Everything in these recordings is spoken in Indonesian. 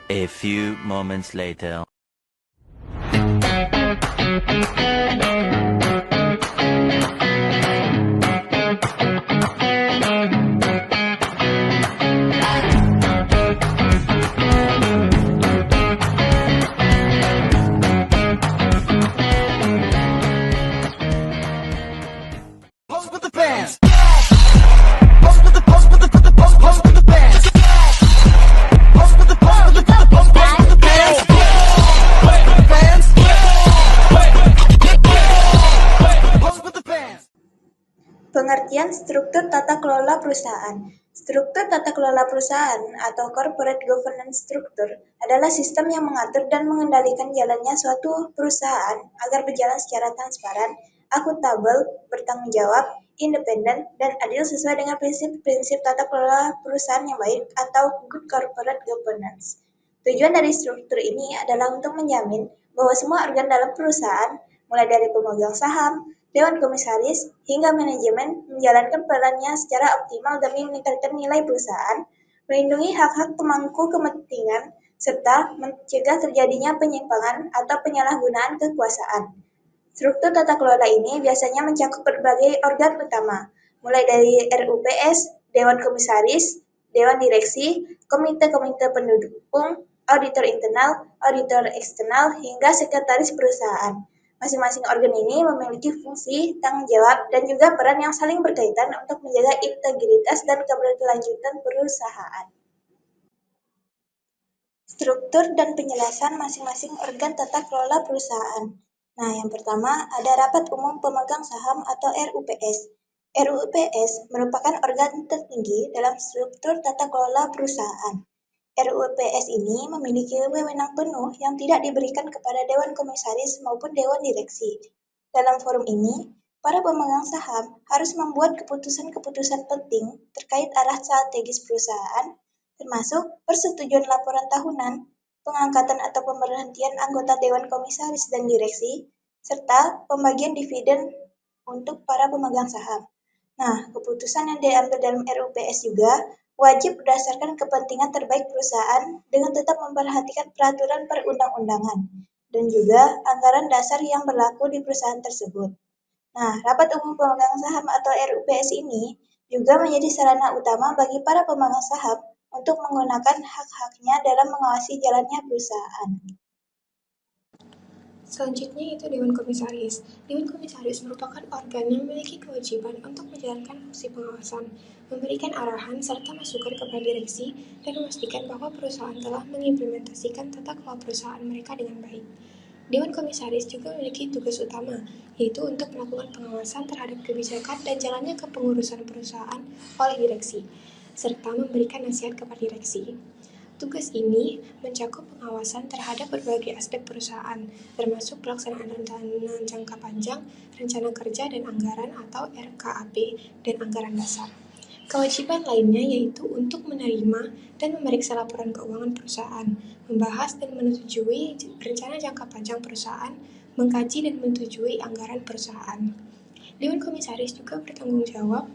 A few moments later. Pengertian struktur tata kelola perusahaan. Struktur tata kelola perusahaan atau corporate governance structure adalah sistem yang mengatur dan mengendalikan jalannya suatu perusahaan agar berjalan secara transparan, akuntabel, bertanggung jawab, independen, dan adil sesuai dengan prinsip-prinsip tata kelola perusahaan yang baik atau good corporate governance. Tujuan dari struktur ini adalah untuk menjamin bahwa semua organ dalam perusahaan, mulai dari pemegang saham, Dewan Komisaris, hingga manajemen menjalankan perannya secara optimal demi meningkatkan nilai perusahaan, melindungi hak-hak pemangku kepentingan, serta mencegah terjadinya penyimpangan atau penyalahgunaan kekuasaan. Struktur tata kelola ini biasanya mencakup berbagai organ utama, mulai dari RUPS, Dewan Komisaris, Dewan Direksi, Komite-komite pendukung, auditor internal, auditor eksternal, hingga sekretaris perusahaan. Masing-masing organ ini memiliki fungsi, tanggung jawab, dan juga peran yang saling berkaitan untuk menjaga integritas dan keberlanjutan perusahaan. Struktur dan penjelasan masing-masing organ tata kelola perusahaan. Nah, yang pertama ada Rapat Umum Pemegang Saham atau RUPS. RUPS merupakan organ tertinggi dalam struktur tata kelola perusahaan. RUPS ini memiliki wewenang penuh yang tidak diberikan kepada Dewan Komisaris maupun Dewan Direksi. Dalam forum ini, para pemegang saham harus membuat keputusan-keputusan penting terkait arah strategis perusahaan, termasuk persetujuan laporan tahunan, pengangkatan atau pemberhentian anggota Dewan Komisaris dan Direksi, serta pembagian dividen untuk para pemegang saham. Nah, keputusan yang diambil dalam RUPS juga wajib berdasarkan kepentingan terbaik perusahaan dengan tetap memperhatikan peraturan perundang-undangan dan juga anggaran dasar yang berlaku di perusahaan tersebut. Nah, Rapat Umum Pemegang Saham atau RUPS ini juga menjadi sarana utama bagi para pemegang saham untuk menggunakan hak-haknya dalam mengawasi jalannya perusahaan. Selanjutnya itu Dewan Komisaris. Dewan Komisaris merupakan organ yang memiliki kewajiban untuk menjalankan fungsi pengawasan, memberikan arahan serta masukan kepada direksi, dan memastikan bahwa perusahaan telah mengimplementasikan tata kelola perusahaan mereka dengan baik. Dewan Komisaris juga memiliki tugas utama, yaitu untuk melakukan pengawasan terhadap kebijakan dan jalannya kepengurusan perusahaan oleh direksi, serta memberikan nasihat kepada direksi. Tugas ini mencakup pengawasan terhadap berbagai aspek perusahaan, termasuk pelaksanaan rencana jangka panjang, rencana kerja dan anggaran atau RKAP, dan anggaran dasar. Kewajiban lainnya yaitu untuk menerima dan memeriksa laporan keuangan perusahaan, membahas dan menyetujui rencana jangka panjang perusahaan, mengkaji dan menyetujui anggaran perusahaan. Dewan Komisaris juga bertanggung jawab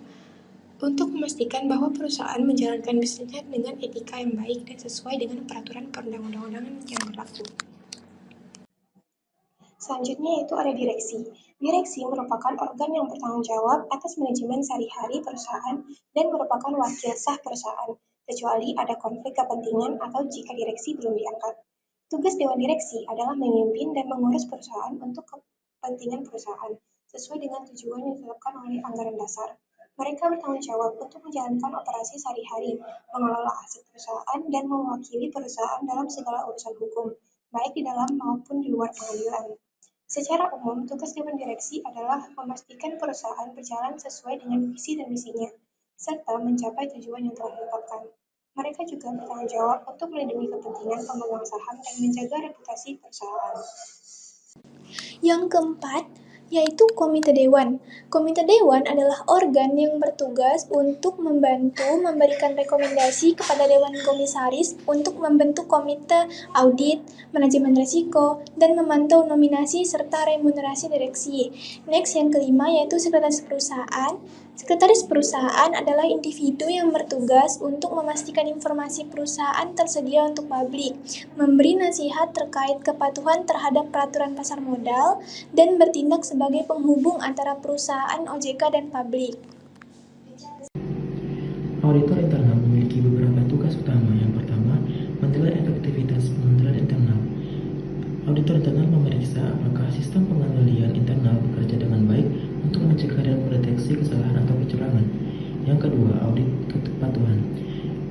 untuk memastikan bahwa perusahaan menjalankan bisnisnya dengan etika yang baik dan sesuai dengan peraturan perundang-undangan yang berlaku. Selanjutnya yaitu ada direksi. Direksi merupakan organ yang bertanggung jawab atas manajemen sehari-hari perusahaan dan merupakan wakil sah perusahaan, kecuali ada konflik kepentingan atau jika direksi belum diangkat. Tugas Dewan Direksi adalah memimpin dan mengurus perusahaan untuk kepentingan perusahaan, sesuai dengan tujuan yang ditetapkan oleh anggaran dasar. Mereka bertanggung jawab untuk menjalankan operasi sehari-hari, mengelola aset perusahaan, dan mewakili perusahaan dalam segala urusan hukum, baik di dalam maupun di luar pengadilan. Secara umum, tugas Dewan Direksi adalah memastikan perusahaan berjalan sesuai dengan visi dan misinya, serta mencapai tujuan yang telah ditetapkan. Mereka juga bertanggung jawab untuk melindungi kepentingan pemegang saham dan menjaga reputasi perusahaan. Yang keempat, yaitu Komite Dewan. Komite Dewan adalah organ yang bertugas untuk membantu memberikan rekomendasi kepada Dewan Komisaris untuk membentuk komite audit, manajemen risiko, dan memantau nominasi serta remunerasi direksi. Next, yang kelima yaitu Sekretaris Perusahaan. Sekretaris perusahaan adalah individu yang bertugas untuk memastikan informasi perusahaan tersedia untuk publik, memberi nasihat terkait kepatuhan terhadap peraturan pasar modal, dan bertindak sebagai penghubung antara perusahaan OJK dan publik. Auditor internal memiliki beberapa tugas utama. Yang pertama, menilai efektivitas pengendalian internal. Auditor internal memeriksa apakah sistem pengendalian internal bekerja dengan baik untuk mencegah dan mendeteksi kesalahan atau kecurangan. Yang kedua, audit kepatuhan.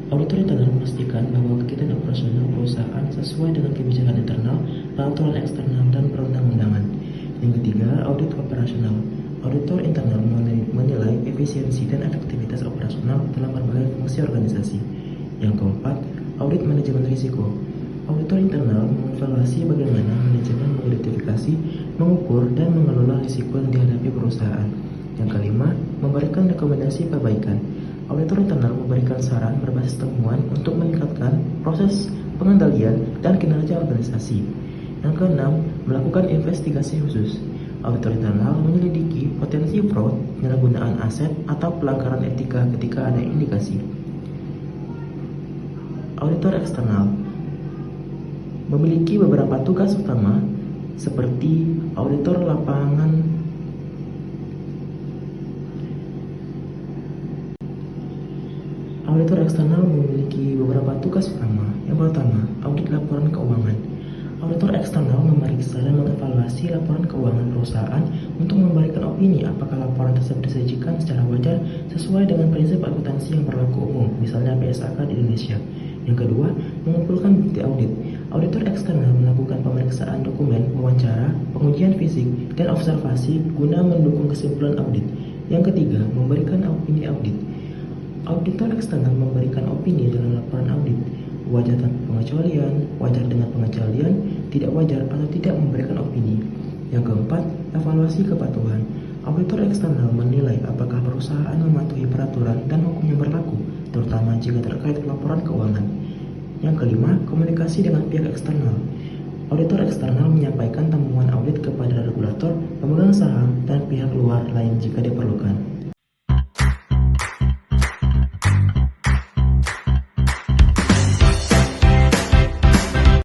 Auditor internal memastikan bahwa kegiatan operasional perusahaan sesuai dengan kebijakan internal, peraturan eksternal, dan perundang-undangan. Yang ketiga, audit operasional. Auditor internal menilai efisiensi dan efektivitas operasional dalam berbagai fungsi organisasi. Yang keempat, audit manajemen risiko. Auditor internal mengevaluasi bagaimana manajemen mengidentifikasi, mengukur, dan mengelola risiko yang dihadapi perusahaan. Yang kelima, memberikan rekomendasi perbaikan. Auditor internal memberikan saran berbasis temuan untuk meningkatkan proses pengendalian dan kinerja organisasi. Yang keenam, melakukan investigasi khusus. Auditor internal menyelidiki potensi fraud, penyalahgunaan aset, atau pelanggaran etika ketika ada indikasi. Auditor eksternal memiliki beberapa tugas utama seperti auditor lapangan, auditor eksternal memiliki beberapa tugas utama. Yang pertama, audit laporan keuangan. Auditor eksternal memeriksa dan mengevaluasi laporan keuangan perusahaan untuk memberikan opini apakah laporan tersebut disajikan secara wajar sesuai dengan prinsip akuntansi yang berlaku umum, misalnya PSAK di Indonesia. Yang kedua, mengumpulkan bukti audit. Auditor eksternal melakukan pemeriksaan dokumen, wawancara, pengujian fisik, dan observasi guna mendukung kesimpulan audit. Yang ketiga, memberikan opini audit. Auditor eksternal memberikan opini dalam laporan audit, wajar tanpa pengecualian, wajar dengan pengecualian, tidak wajar atau tidak memberikan opini. Yang keempat, evaluasi kepatuhan. Auditor eksternal menilai apakah perusahaan mematuhi peraturan dan hukum yang berlaku, terutama jika terkait laporan keuangan. Yang kelima, komunikasi dengan pihak eksternal. Auditor eksternal menyampaikan temuan audit kepada regulator, pemegang saham, dan pihak